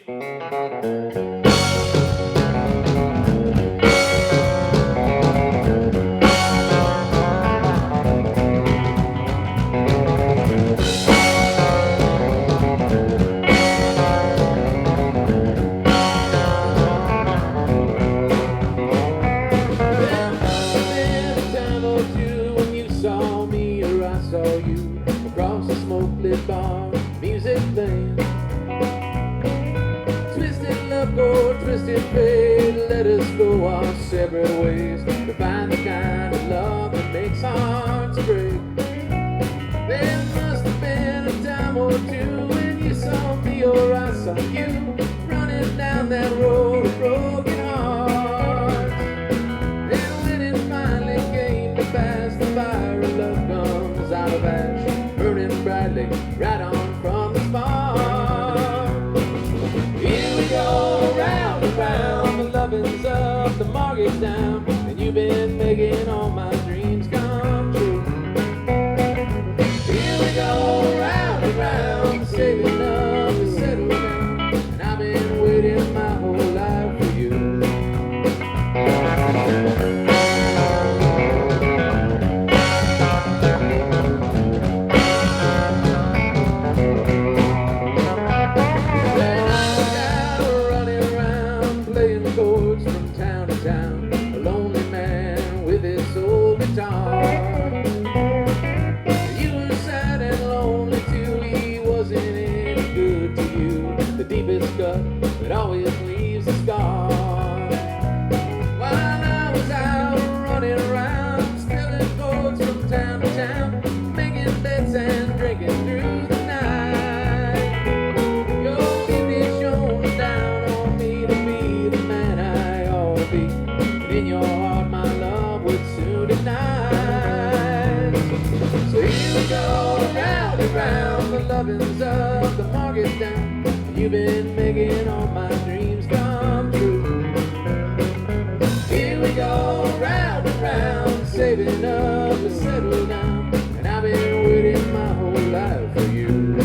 Bar, music playing, twisted luck or twisted fate, let us go our separate ways to find the kind of love that makes hearts break. There must have been a time or two when you saw me or I saw you running down that road of broken hearts. And when it finally came to pass, the fire of love comes out of ash, burning brightly right on from the spark. Here we go, round and round, the loving's up, the mortgage down, and you've been making all my dreams come true. Here we go, round and round, saving up to settle down, and I've been waiting my whole life for you. You were sad and lonely too, he wasn't any good to you. The deepest cut that always leaves a scar. While I was out running around, spilling chords from town to town, making bets and drinking through the night. Your beauty shone down on me to be the man I ought to be, and in your heart my love would soon ignite. So here we go, round and round, the loving's up, the mortgage down, and you've been making all my dreams come true. Here we go, round and round, saving up to settle down, and I've been waiting my whole life for you.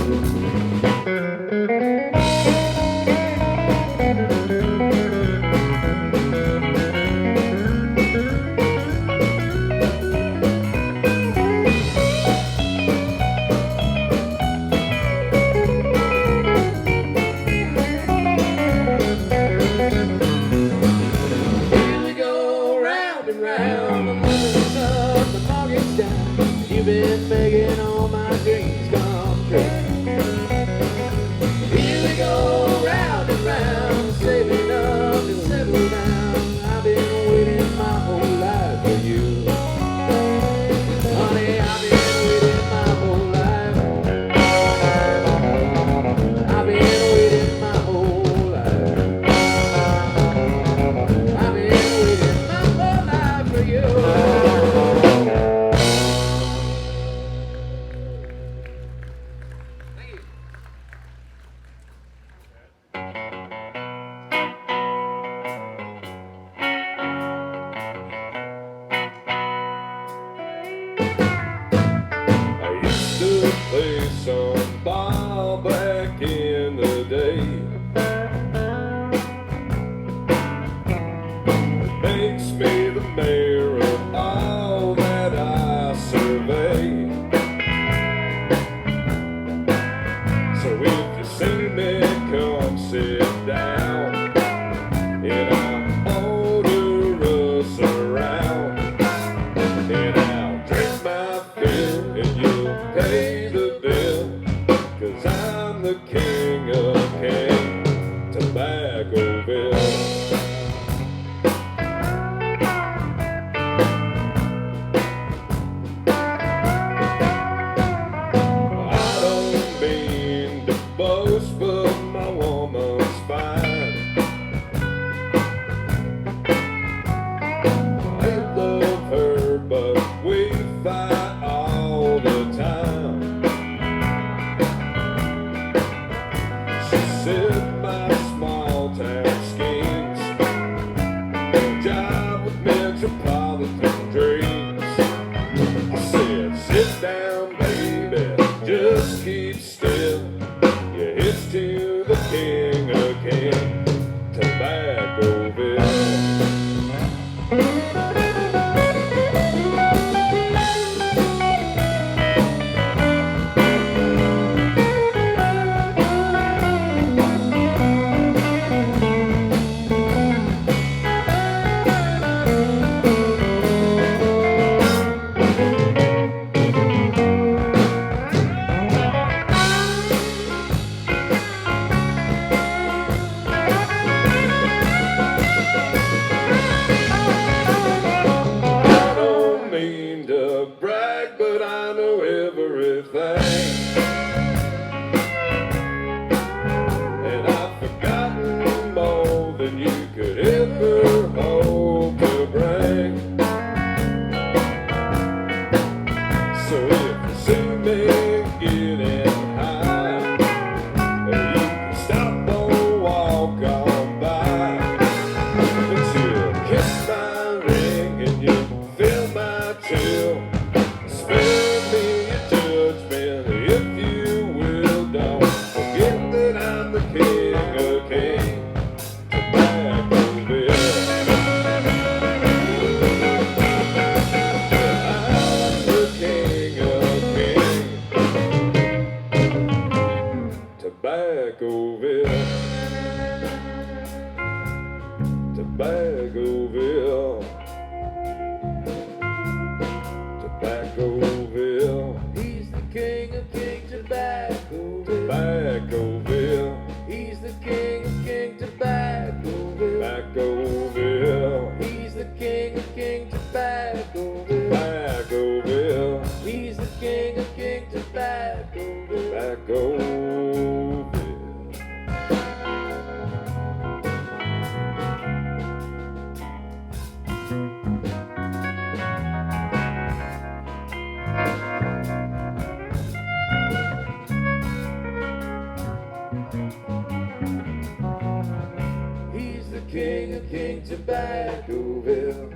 king of King Tobaccoville.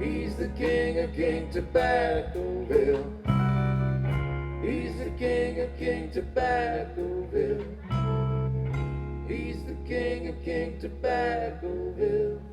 He's the king of King Tobaccoville. He's the king of King Tobaccoville. He's the king of King Tobaccoville.